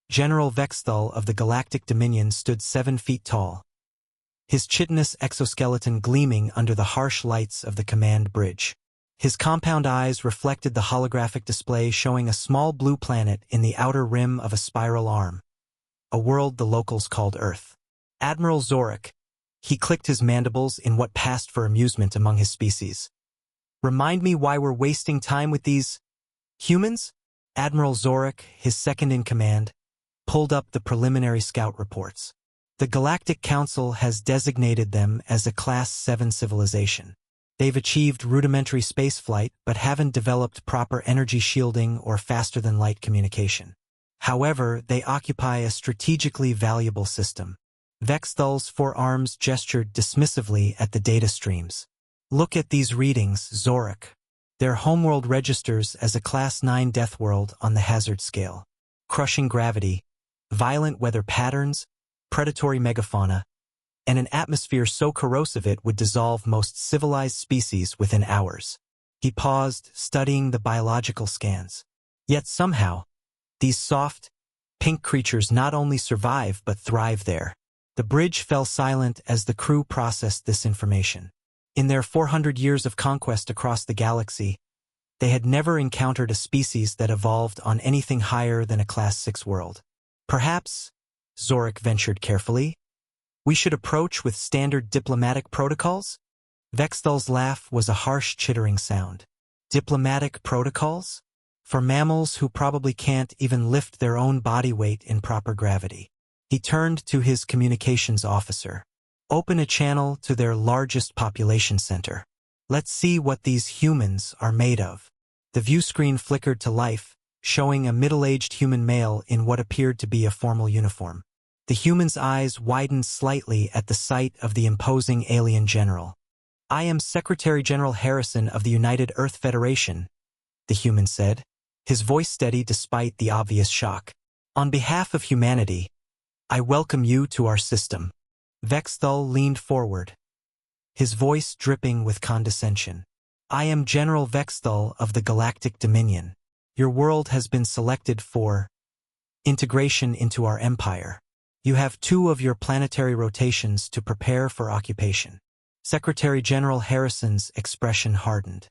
General Vex'thul of the Galactic Dominion stood 7 feet tall, his chitinous exoskeleton gleaming under the harsh lights of the command bridge. His compound eyes reflected the holographic display showing a small blue planet in the outer rim of a spiral arm, a world the locals called Earth. Admiral Zorak, he clicked his mandibles in what passed for amusement among his species. Remind me why we're wasting time with these humans? Admiral Zorak, his second-in-command, pulled up the preliminary scout reports. The Galactic Council has designated them as a Class 7 civilization. They've achieved rudimentary spaceflight but haven't developed proper energy shielding or faster-than-light communication. However, they occupy a strategically valuable system. Vex'thul's 4 arms gestured dismissively at the data streams. Look at these readings, Zorak. Their homeworld registers as a Class 9 Deathworld on the hazard scale. Crushing gravity, violent weather patterns, predatory megafauna, and an atmosphere so corrosive it would dissolve most civilized species within hours. He paused, studying the biological scans. Yet somehow, these soft, pink creatures not only survive but thrive there. The bridge fell silent as the crew processed this information. In their 400 years of conquest across the galaxy, they had never encountered a species that evolved on anything higher than a Class 6 world. Perhaps, Zorak ventured carefully, we should approach with standard diplomatic protocols? Vex'thul's laugh was a harsh chittering sound. Diplomatic protocols? For mammals who probably can't even lift their own body weight in proper gravity. He turned to his communications officer. Open a channel to their largest population center. Let's see what these humans are made of. The view screen flickered to life, showing a middle-aged human male in what appeared to be a formal uniform. The human's eyes widened slightly at the sight of the imposing alien general. I am Secretary General Harrison of the United Earth Federation, the human said, his voice steady despite the obvious shock. On behalf of humanity, I welcome you to our system. Vex'thul leaned forward, his voice dripping with condescension. I am General Vex'thul of the Galactic Dominion. Your world has been selected for integration into our empire. You have 2 of your planetary rotations to prepare for occupation. Secretary General Harrison's expression hardened.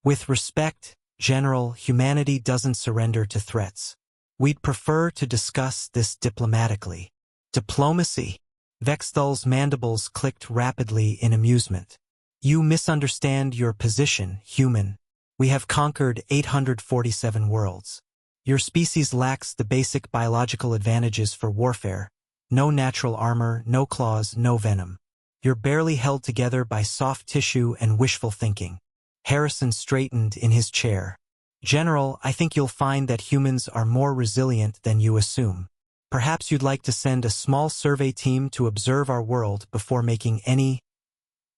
With respect, General, humanity doesn't surrender to threats. We'd prefer to discuss this diplomatically. Diplomacy? Vex'thul's mandibles clicked rapidly in amusement. You misunderstand your position, human. We have conquered 847 worlds. Your species lacks the basic biological advantages for warfare. No natural armor, no claws, no venom. You're barely held together by soft tissue and wishful thinking. Harrison straightened in his chair. General, I think you'll find that humans are more resilient than you assume. Perhaps you'd like to send a small survey team to observe our world before making any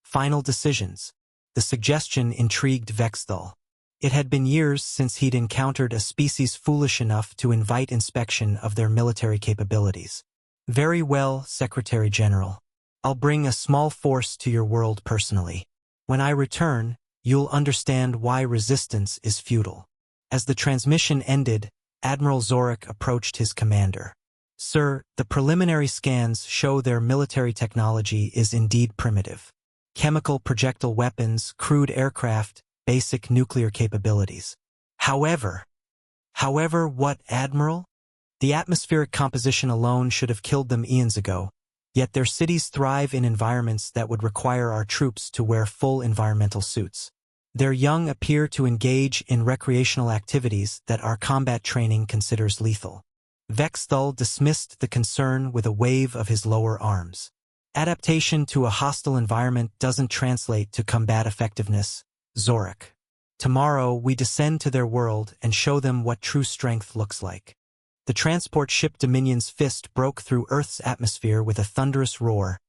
final decisions. The suggestion intrigued Vex'thul. It had been years since he'd encountered a species foolish enough to invite inspection of their military capabilities. Very well, Secretary General. I'll bring a small force to your world personally. When I return, you'll understand why resistance is futile. As the transmission ended, Admiral Zorak approached his commander. Sir, the preliminary scans show their military technology is indeed primitive. Chemical projectile weapons, crude aircraft, basic nuclear capabilities. However, what, Admiral? The atmospheric composition alone should have killed them eons ago, yet their cities thrive in environments that would require our troops to wear full environmental suits. Their young appear to engage in recreational activities that our combat training considers lethal. Vex'thul dismissed the concern with a wave of his lower arms. Adaptation to a hostile environment doesn't translate to combat effectiveness, Zorak. Tomorrow we descend to their world and show them what true strength looks like. The transport ship Dominion's fist broke through Earth's atmosphere with a thunderous roar,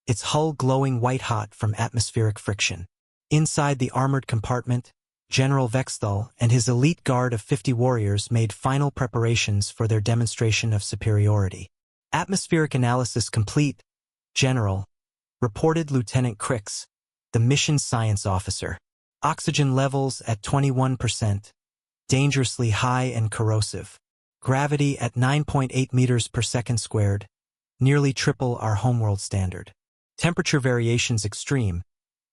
its hull glowing white-hot from atmospheric friction. Inside the armored compartment, General Vex'thul and his elite guard of 50 warriors made final preparations for their demonstration of superiority. Atmospheric analysis complete, General, reported Lieutenant Crix, the mission science officer. Oxygen levels at 21%, dangerously high and corrosive. Gravity at 9.8 meters per second squared, nearly triple our homeworld standard. Temperature variations extreme,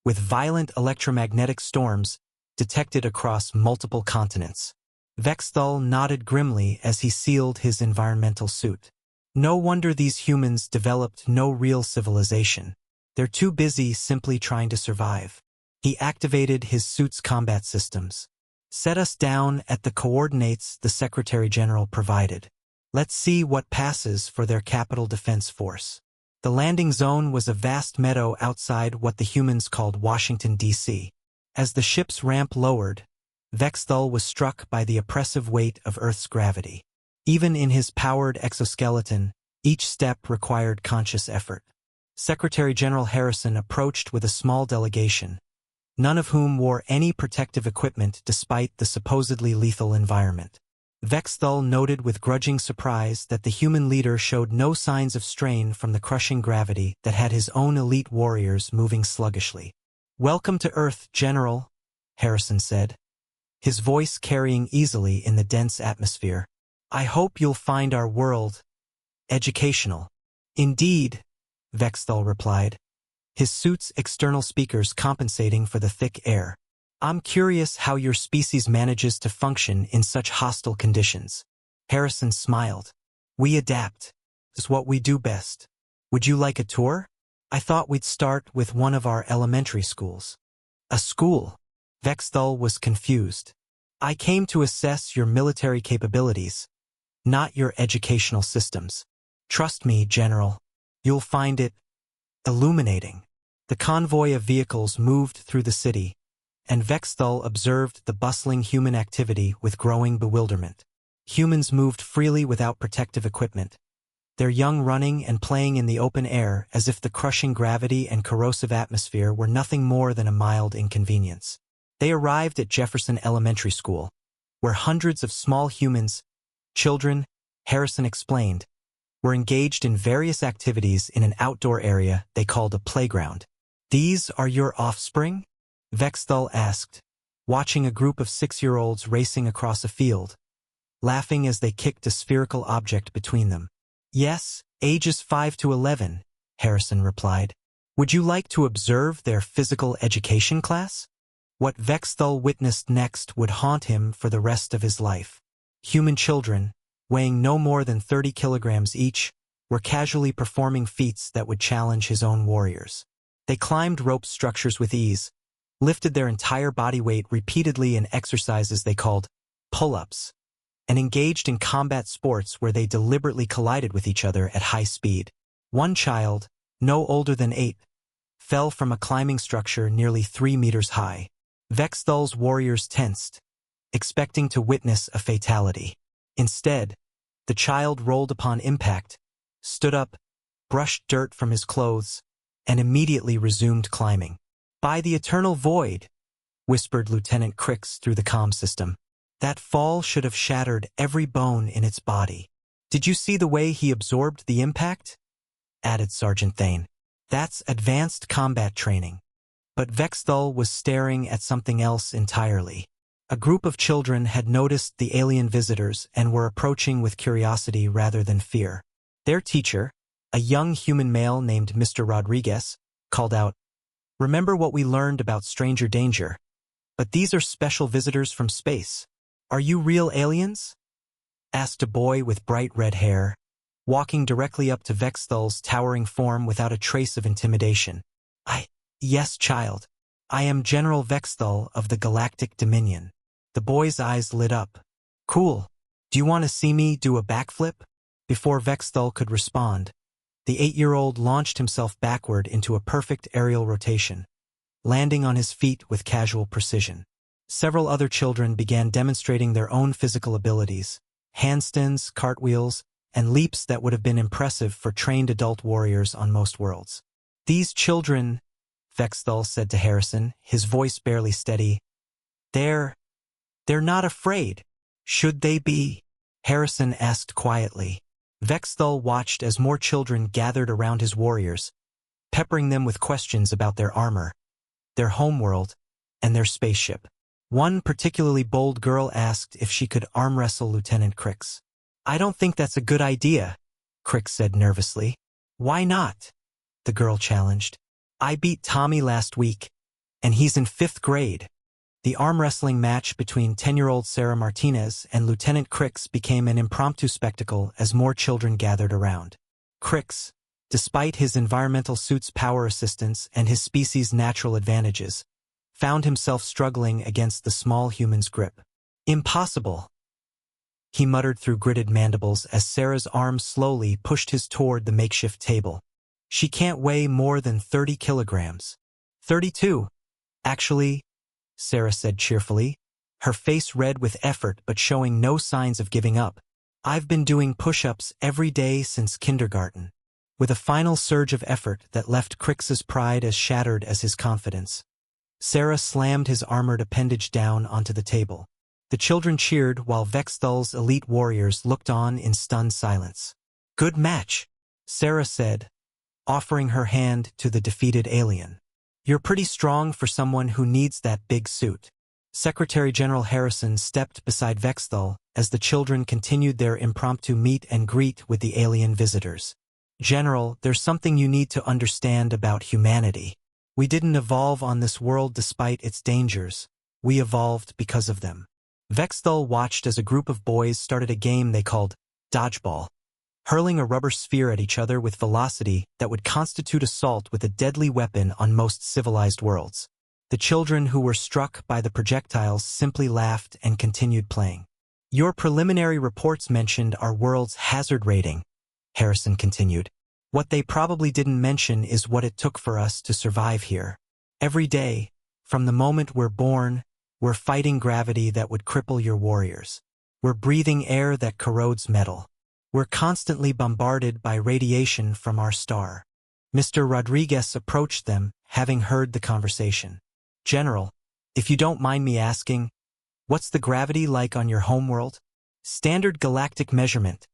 with violent electromagnetic storms detected across multiple continents. Vex'thul nodded grimly as he sealed his environmental suit. No wonder these humans developed no real civilization. They're too busy simply trying to survive. He activated his suit's combat systems. Set us down at the coordinates the Secretary General provided. Let's see what passes for their capital defense force. The landing zone was a vast meadow outside what the humans called Washington, D.C. As the ship's ramp lowered, Vex'thul was struck by the oppressive weight of Earth's gravity. Even in his powered exoskeleton, each step required conscious effort. Secretary General Harrison approached with a small delegation, none of whom wore any protective equipment despite the supposedly lethal environment. Vex'thul noted with grudging surprise that the human leader showed no signs of strain from the crushing gravity that had his own elite warriors moving sluggishly. "Welcome to Earth, General," Harrison said, his voice carrying easily in the dense atmosphere. "I hope you'll find our world educational." "Indeed," Vex'thul replied, his suit's external speakers compensating for the thick air. "I'm curious how your species manages to function in such hostile conditions." Harrison smiled. "We adapt. It's what we do best. Would you like a tour? I thought we'd start with one of our elementary schools." "A school?" Vex'thul was confused. "I came to assess your military capabilities, not your educational systems. Trust me, General. You'll find it illuminating." The convoy of vehicles moved through the city, and Vex'thul observed the bustling human activity with growing bewilderment. Humans moved freely without protective equipment, their young running and playing in the open air as if the crushing gravity and corrosive atmosphere were nothing more than a mild inconvenience. They arrived at Jefferson Elementary School, where hundreds of small humans, children, Harrison explained, were engaged in various activities in an outdoor area they called a playground. "These are your offspring?" Vex'thul asked, watching a group of 6-year-olds racing across a field, laughing as they kicked a spherical object between them. "Yes, ages 5 to 11, Harrison replied. "Would you like to observe their physical education class?" What Vex'thul witnessed next would haunt him for the rest of his life. Human children, weighing no more than 30 kilograms each, were casually performing feats that would challenge his own warriors. They climbed rope structures with ease, lifted their entire body weight repeatedly in exercises they called pull-ups, and engaged in combat sports where they deliberately collided with each other at high speed. One child, no older than 8, fell from a climbing structure nearly 3 meters high. Vex'thul's warriors tensed, expecting to witness a fatality. Instead, the child rolled upon impact, stood up, brushed dirt from his clothes, and immediately resumed climbing. "By the eternal void," whispered Lieutenant Crix through the comm system. "That fall should have shattered every bone in its body." "Did you see the way he absorbed the impact?" added Sergeant Thane. "That's advanced combat training." But Vex'thul was staring at something else entirely. A group of children had noticed the alien visitors and were approaching with curiosity rather than fear. Their teacher, a young human male named Mr. Rodriguez, called out, "Remember what we learned about stranger danger? But these are special visitors from space. Are you real aliens?" asked a boy with bright red hair, walking directly up to Vex'thul's towering form without a trace of intimidation. Yes, child. I am General Vex'thul of the Galactic Dominion." The boy's eyes lit up. "Cool. Do you want to see me do a backflip?" Before Vex'thul could respond, the 8-year-old launched himself backward into a perfect aerial rotation, landing on his feet with casual precision. Several other children began demonstrating their own physical abilities, handstands, cartwheels, and leaps that would have been impressive for trained adult warriors on most worlds. "These children," Vex'thul said to Harrison, his voice barely steady, They're not afraid. Should they be?" Harrison asked quietly. Vex'thul watched as more children gathered around his warriors, peppering them with questions about their armor, their homeworld, and their spaceship. One particularly bold girl asked if she could arm wrestle Lieutenant Crix. I don't think that's a good idea, Crix said nervously. Why not? The girl challenged. I beat Tommy last week, and he's in 5th grade. The arm wrestling match between 10-year-old Sarah Martinez and Lieutenant Crix became an impromptu spectacle as more children gathered around. Crix, despite his environmental suit's power assistance and his species' natural advantages, found himself struggling against the small human's grip. Impossible, he muttered through gritted mandibles as Sarah's arm slowly pushed his toward the makeshift table. She can't weigh more than 30 kilograms. 32. Actually, Sarah said cheerfully, her face red with effort but showing no signs of giving up. I've been doing push-ups every day since kindergarten. With a final surge of effort that left Crix's pride as shattered as his confidence, Sarah slammed his armored appendage down onto the table. The children cheered while Vex'thul's elite warriors looked on in stunned silence. Good match, Sarah said, offering her hand to the defeated alien. You're pretty strong for someone who needs that big suit. Secretary General Harrison stepped beside Vex'thul as the children continued their impromptu meet and greet with the alien visitors. General, there's something you need to understand about humanity. We didn't evolve on this world despite its dangers. We evolved because of them. Vex'thul watched as a group of boys started a game they called dodgeball, hurling a rubber sphere at each other with velocity that would constitute assault with a deadly weapon on most civilized worlds. The children who were struck by the projectiles simply laughed and continued playing. Your preliminary reports mentioned our world's hazard rating, Harrison continued. What they probably didn't mention is what it took for us to survive here. Every day, from the moment we're born, we're fighting gravity that would cripple your warriors. We're breathing air that corrodes metal. We're constantly bombarded by radiation from our star. Mr. Rodriguez approached them, having heard the conversation. General, if you don't mind me asking, what's the gravity like on your homeworld? Standard galactic measurement,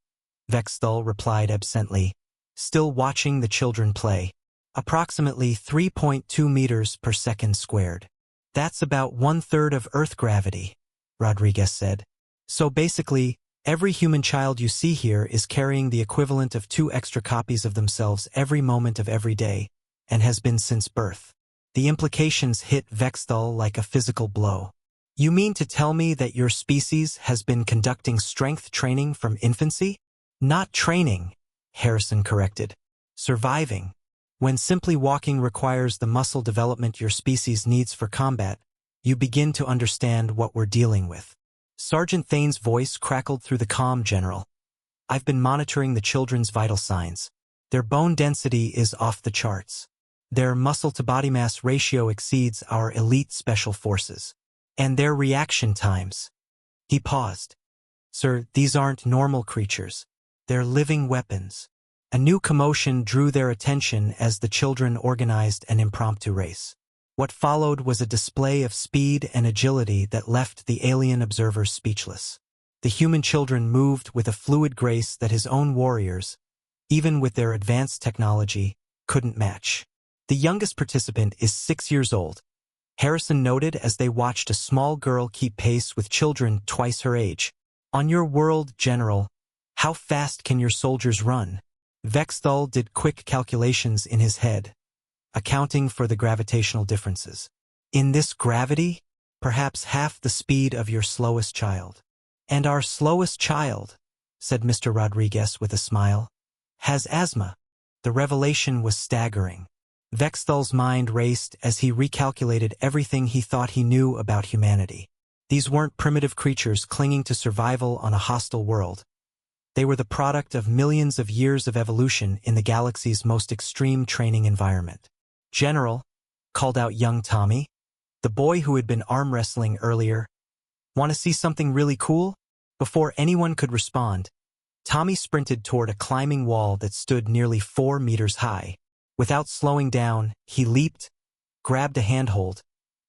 Vex'thul replied absently, still watching the children play. Approximately 3.2 meters per second squared. That's about 1/3 of Earth gravity, Rodriguez said. So basically, every human child you see here is carrying the equivalent of 2 extra copies of themselves every moment of every day, and has been since birth. The implications hit Vex'thul like a physical blow. You mean to tell me that your species has been conducting strength training from infancy? Not training, Harrison corrected. Surviving. When simply walking requires the muscle development your species needs for combat, you begin to understand what we're dealing with. Sergeant Thane's voice crackled through the calm, General. I've been monitoring the children's vital signs. Their bone density is off the charts. Their muscle-to-body mass ratio exceeds our elite special forces. And their reaction times. He paused. Sir, these aren't normal creatures. They're living weapons. A new commotion drew their attention as the children organized an impromptu race. What followed was a display of speed and agility that left the alien observers speechless. The human children moved with a fluid grace that his own warriors, even with their advanced technology, couldn't match. The youngest participant is 6 years old, Harrison noted as they watched a small girl keep pace with children twice her age. On your world, General, how fast can your soldiers run? Vex'thul did quick calculations in his head, accounting for the gravitational differences. In this gravity, perhaps half the speed of your slowest child. And our slowest child, said Mr. Rodriguez with a smile, has asthma. The revelation was staggering. Vex'thul's mind raced as he recalculated everything he thought he knew about humanity. These weren't primitive creatures clinging to survival on a hostile world. They were the product of millions of years of evolution in the galaxy's most extreme training environment. General, called out young Tommy, the boy who had been arm wrestling earlier. Want to see something really cool? Before anyone could respond, Tommy sprinted toward a climbing wall that stood nearly 4 meters high. Without slowing down, he leaped, grabbed a handhold,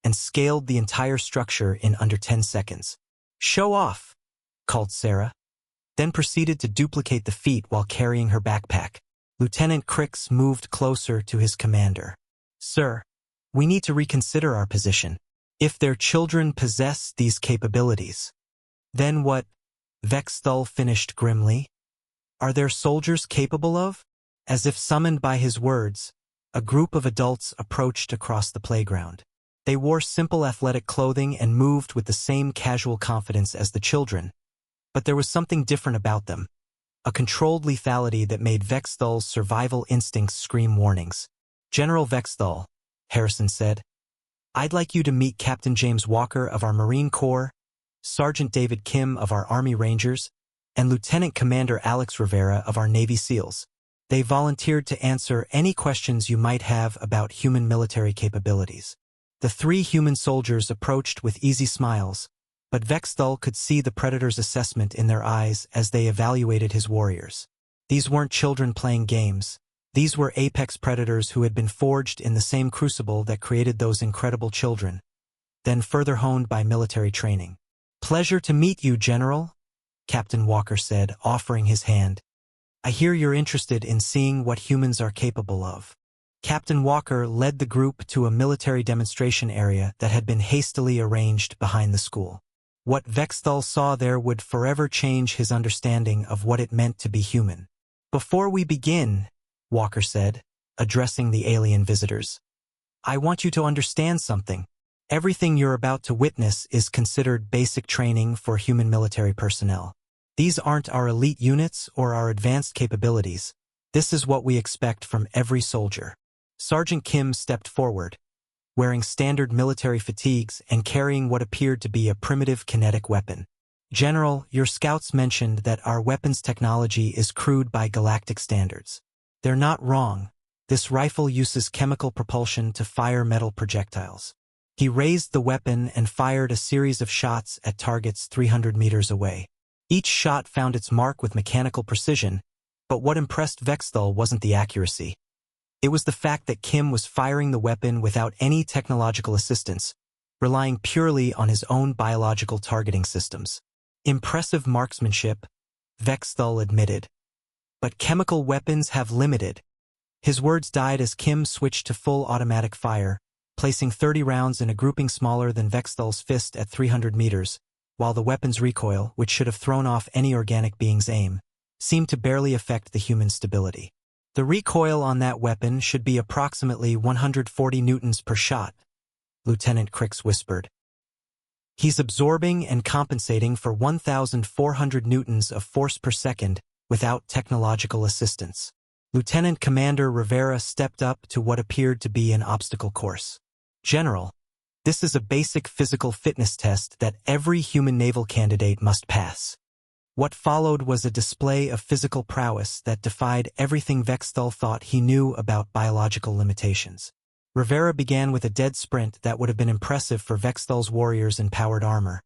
and scaled the entire structure in under 10 seconds. Show off, called Sarah, then proceeded to duplicate the feat while carrying her backpack. Lieutenant Crix moved closer to his commander. Sir, we need to reconsider our position. If their children possess these capabilities, then what? Vex'thul finished grimly. Are there soldiers capable of? As if summoned by his words, a group of adults approached across the playground. They wore simple athletic clothing and moved with the same casual confidence as the children, but there was something different about them, a controlled lethality that made Vex'thul's survival instincts scream warnings. General Vex'thul, Harrison said, I'd like you to meet Captain James Walker of our Marine Corps, Sergeant David Kim of our Army Rangers, and Lieutenant Commander Alex Rivera of our Navy SEALs. They volunteered to answer any questions you might have about human military capabilities. The 3 human soldiers approached with easy smiles, but Vex'thul could see the Predator's assessment in their eyes as they evaluated his warriors. These weren't children playing games. These were apex predators who had been forged in the same crucible that created those incredible children, then further honed by military training. Pleasure to meet you, General, Captain Walker said, offering his hand. I hear you're interested in seeing what humans are capable of. Captain Walker led the group to a military demonstration area that had been hastily arranged behind the school. What Vex'thul saw there would forever change his understanding of what it meant to be human. Before we begin, Walker said, addressing the alien visitors, I want you to understand something. Everything you're about to witness is considered basic training for human military personnel. These aren't our elite units or our advanced capabilities. This is what we expect from every soldier. Sergeant Kim stepped forward, wearing standard military fatigues and carrying what appeared to be a primitive kinetic weapon. General, your scouts mentioned that our weapons technology is crude by galactic standards. They're not wrong. This rifle uses chemical propulsion to fire metal projectiles. He raised the weapon and fired a series of shots at targets 300 meters away. Each shot found its mark with mechanical precision, but what impressed Vex'thul wasn't the accuracy. It was the fact that Kim was firing the weapon without any technological assistance, relying purely on his own biological targeting systems. Impressive marksmanship, Vex'thul admitted. But chemical weapons have limited. His words died as Kim switched to full automatic fire, placing 30 rounds in a grouping smaller than Vex'thul's fist at 300 meters, while the weapon's recoil, which should have thrown off any organic being's aim, seemed to barely affect the human stability. The recoil on that weapon should be approximately 140 newtons per shot, Lieutenant Crix whispered. He's absorbing and compensating for 1,400 newtons of force per second without technological assistance. Lieutenant Commander Rivera stepped up to what appeared to be an obstacle course. General, this is a basic physical fitness test that every human naval candidate must pass. What followed was a display of physical prowess that defied everything Vex'thul thought he knew about biological limitations. Rivera began with a dead sprint that would have been impressive for Vex'thul's warriors in powered armor,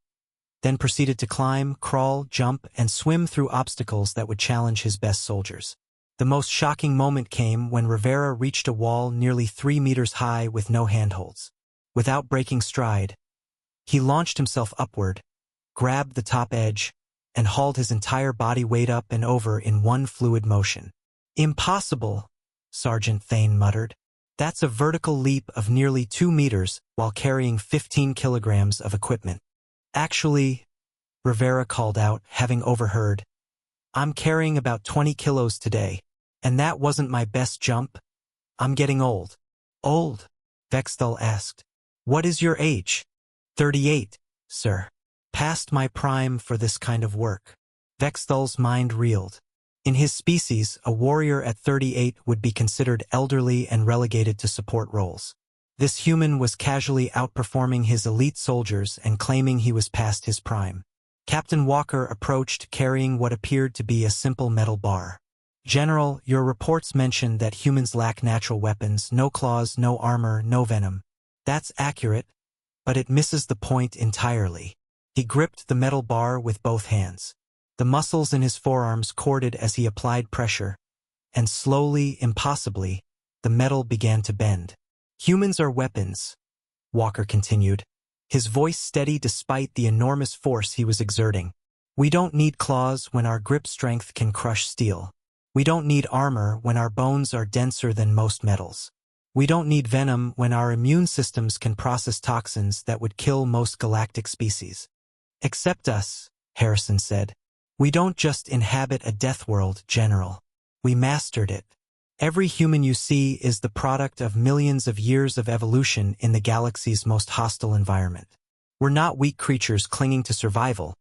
then proceeded to climb, crawl, jump, and swim through obstacles that would challenge his best soldiers. The most shocking moment came when Rivera reached a wall nearly 3 meters high with no handholds. Without breaking stride, he launched himself upward, grabbed the top edge, and hauled his entire body weight up and over in one fluid motion. Impossible, Sergeant Thane muttered. That's a vertical leap of nearly 2 meters while carrying 15 kilograms of equipment. Actually, Rivera called out, having overheard, I'm carrying about 20 kilos today, and that wasn't my best jump. I'm getting old. Old? Vex'thul asked. What is your age? 38, sir. Past my prime for this kind of work. Vex'thul's mind reeled. In his species, a warrior at 38 would be considered elderly and relegated to support roles. This human was casually outperforming his elite soldiers and claiming he was past his prime. Captain Walker approached carrying what appeared to be a simple metal bar. General, your reports mentioned that humans lack natural weapons, no claws, no armor, no venom. That's accurate, but it misses the point entirely. He gripped the metal bar with both hands. The muscles in his forearms corded as he applied pressure, and slowly, impossibly, the metal began to bend. Humans are weapons, Walker continued, his voice steady despite the enormous force he was exerting. We don't need claws when our grip strength can crush steel. We don't need armor when our bones are denser than most metals. We don't need venom when our immune systems can process toxins that would kill most galactic species. Except us, Harrison said. We don't just inhabit a death world, General. We mastered it. Every human you see is the product of millions of years of evolution in the galaxy's most hostile environment. We're not weak creatures clinging to survival.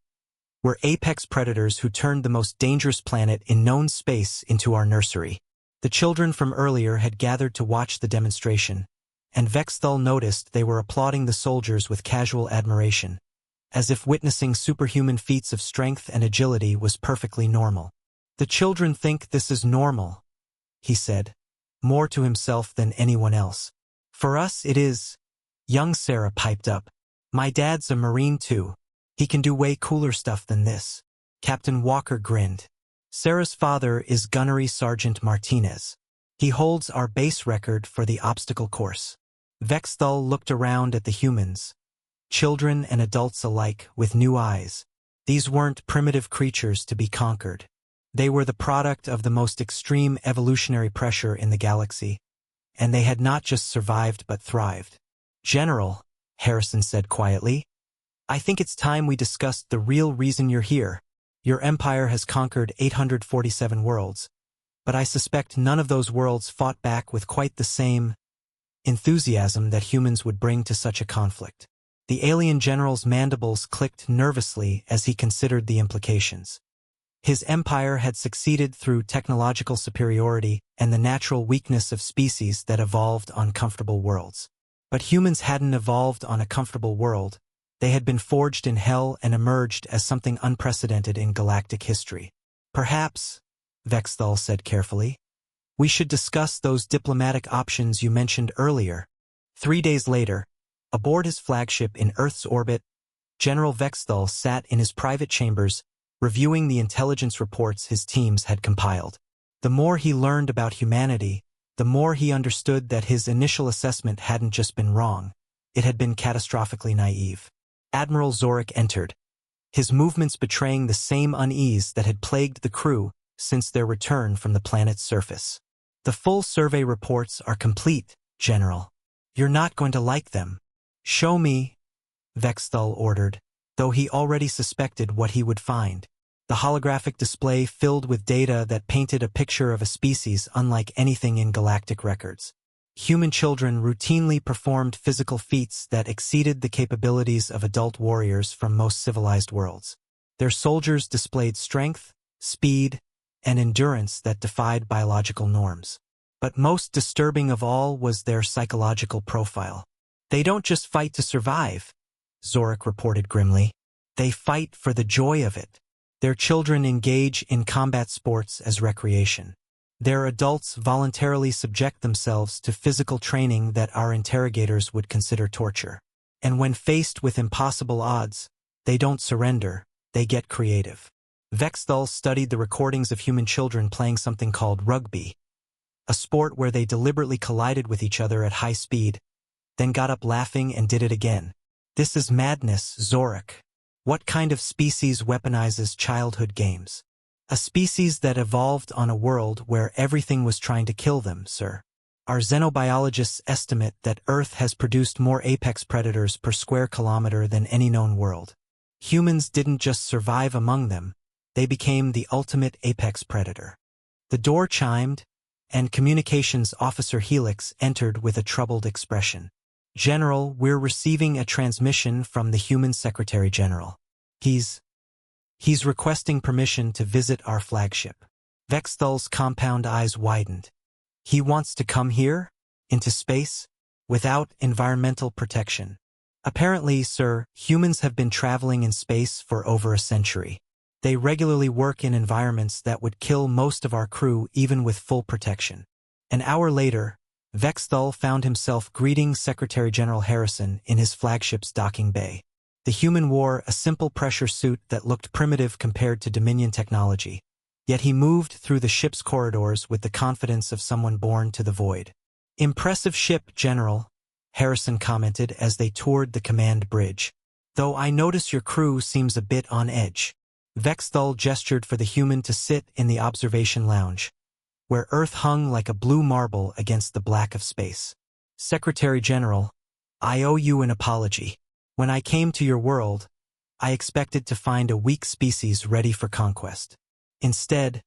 We're apex predators who turned the most dangerous planet in known space into our nursery. The children from earlier had gathered to watch the demonstration, and Vex'thul noticed they were applauding the soldiers with casual admiration, as if witnessing superhuman feats of strength and agility was perfectly normal. The children think this is normal, he said, more to himself than anyone else. For us it is. Young Sarah piped up. My dad's a Marine too. He can do way cooler stuff than this. Captain Walker grinned. Sarah's father is Gunnery Sergeant Martinez. He holds our base record for the obstacle course. Vex'thul looked around at the humans, children and adults alike, with new eyes. These weren't primitive creatures to be conquered. They were the product of the most extreme evolutionary pressure in the galaxy, and they had not just survived but thrived. General, Harrison said quietly, I think it's time we discussed the real reason you're here. Your empire has conquered 847 worlds, but I suspect none of those worlds fought back with quite the same enthusiasm that humans would bring to such a conflict. The alien general's mandibles clicked nervously as he considered the implications. His empire had succeeded through technological superiority and the natural weakness of species that evolved on comfortable worlds. But humans hadn't evolved on a comfortable world. They had been forged in hell and emerged as something unprecedented in galactic history. Perhaps, Vex'thul said carefully, we should discuss those diplomatic options you mentioned earlier. 3 days later, aboard his flagship in Earth's orbit, General Vex'thul sat in his private chambers, reviewing the intelligence reports his teams had compiled. The more he learned about humanity, the more he understood that his initial assessment hadn't just been wrong, it had been catastrophically naive. Admiral Zorik entered, his movements betraying the same unease that had plagued the crew since their return from the planet's surface. The full survey reports are complete, General. You're not going to like them. Show me, Vex'thul ordered, though he already suspected what he would find. The holographic display filled with data that painted a picture of a species unlike anything in galactic records. Human children routinely performed physical feats that exceeded the capabilities of adult warriors from most civilized worlds. Their soldiers displayed strength, speed, and endurance that defied biological norms. But most disturbing of all was their psychological profile. They don't just fight to survive, Zorik reported grimly. They fight for the joy of it. Their children engage in combat sports as recreation. Their adults voluntarily subject themselves to physical training that our interrogators would consider torture. And when faced with impossible odds, they don't surrender, they get creative. Vex'thul studied the recordings of human children playing something called rugby, a sport where they deliberately collided with each other at high speed, then got up laughing and did it again. This is madness, Zorik. What kind of species weaponizes childhood games? A species that evolved on a world where everything was trying to kill them, sir. Our xenobiologists estimate that Earth has produced more apex predators per square kilometer than any known world. Humans didn't just survive among them, they became the ultimate apex predator. The door chimed, and Communications Officer Helix entered with a troubled expression. General, we're receiving a transmission from the Human Secretary General. He's requesting permission to visit our flagship. Vex'thul's compound eyes widened. He wants to come here? Into space? Without environmental protection? Apparently, sir, humans have been traveling in space for over a century. They regularly work in environments that would kill most of our crew even with full protection. An hour later, Vex'thul found himself greeting Secretary General Harrison in his flagship's docking bay. The human wore a simple pressure suit that looked primitive compared to Dominion technology, yet he moved through the ship's corridors with the confidence of someone born to the void. Impressive ship, General, Harrison commented as they toured the command bridge. Though I notice your crew seems a bit on edge. Vex'thul gestured for the human to sit in the observation lounge, where Earth hung like a blue marble against the black of space. Secretary General, I owe you an apology. When I came to your world, I expected to find a weak species ready for conquest. Instead,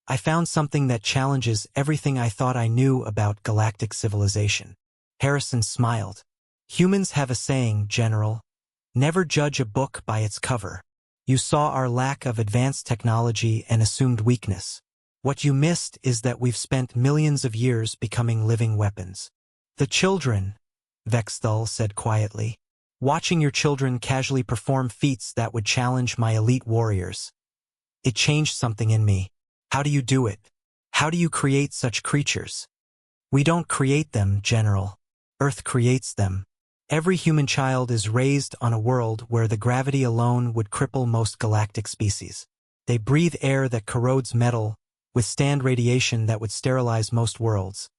I found something that challenges everything I thought I knew about galactic civilization. Harrison smiled. Humans have a saying, General. Never judge a book by its cover. You saw our lack of advanced technology and assumed weakness. What you missed is that we've spent millions of years becoming living weapons. The children, Vex'thul said quietly. Watching your children casually perform feats that would challenge my elite warriors. It changed something in me. How do you do it? How do you create such creatures? We don't create them, General. Earth creates them. Every human child is raised on a world where the gravity alone would cripple most galactic species. They breathe air that corrodes metal, withstand radiation that would sterilize most worlds,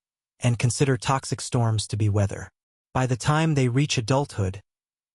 and consider toxic storms to be weather. By the time they reach adulthood,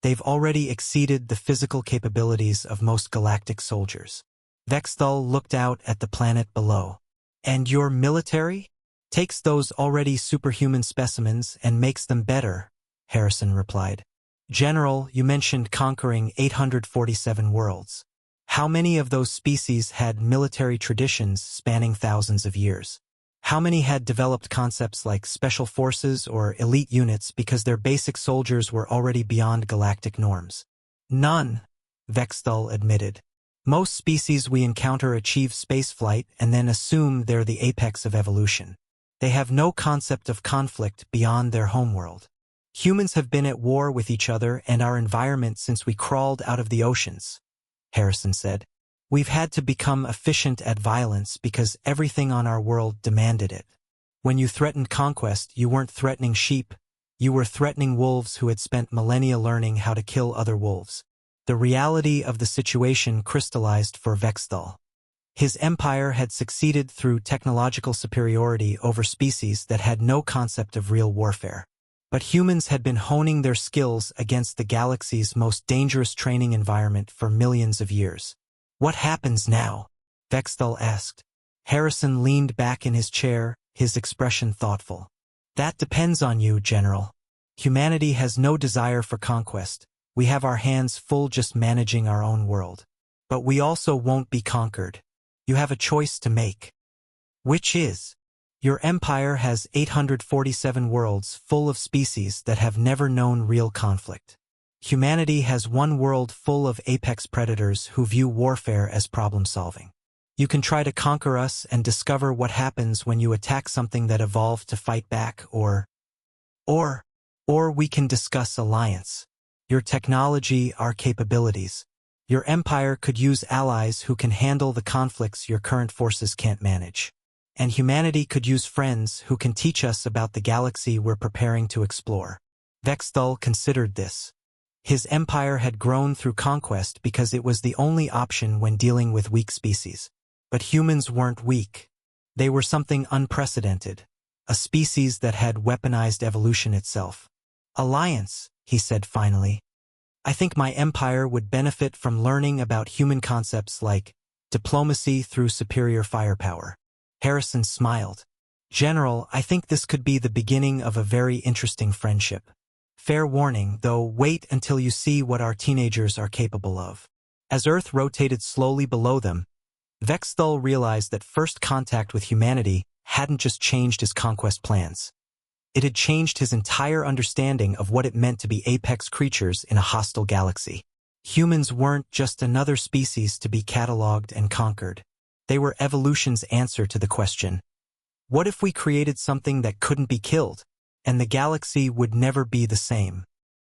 they've already exceeded the physical capabilities of most galactic soldiers. Vex'thul looked out at the planet below. And your military? Takes those already superhuman specimens and makes them better, Harrison replied. General, you mentioned conquering 847 worlds. How many of those species had military traditions spanning thousands of years? How many had developed concepts like special forces or elite units because their basic soldiers were already beyond galactic norms? None, Vex'thul admitted. Most species we encounter achieve spaceflight and then assume they're the apex of evolution. They have no concept of conflict beyond their homeworld. Humans have been at war with each other and our environment since we crawled out of the oceans, Harrison said. We've had to become efficient at violence because everything on our world demanded it. When you threatened conquest, you weren't threatening sheep. You were threatening wolves who had spent millennia learning how to kill other wolves. The reality of the situation crystallized for Vex'thul. His empire had succeeded through technological superiority over species that had no concept of real warfare. But humans had been honing their skills against the galaxy's most dangerous training environment for millions of years. What happens now? Vex'thul asked. Harrison leaned back in his chair, his expression thoughtful. That depends on you, General. Humanity has no desire for conquest. We have our hands full just managing our own world. But we also won't be conquered. You have a choice to make. Which is? Your empire has 847 worlds full of species that have never known real conflict. Humanity has one world full of apex predators who view warfare as problem-solving. You can try to conquer us and discover what happens when you attack something that evolved to fight back, or we can discuss alliance. Your technology, our capabilities. Your empire could use allies who can handle the conflicts your current forces can't manage. And humanity could use friends who can teach us about the galaxy we're preparing to explore. Vex'thul considered this. His empire had grown through conquest because it was the only option when dealing with weak species. But humans weren't weak. They were something unprecedented, a species that had weaponized evolution itself. Alliance, he said finally. I think my empire would benefit from learning about human concepts like diplomacy through superior firepower. Harrison smiled. General, I think this could be the beginning of a very interesting friendship. Fair warning, though, wait until you see what our teenagers are capable of. As Earth rotated slowly below them, Vex'thul realized that first contact with humanity hadn't just changed his conquest plans. It had changed his entire understanding of what it meant to be apex creatures in a hostile galaxy. Humans weren't just another species to be cataloged and conquered. They were evolution's answer to the question, what if we created something that couldn't be killed, and the galaxy would never be the same?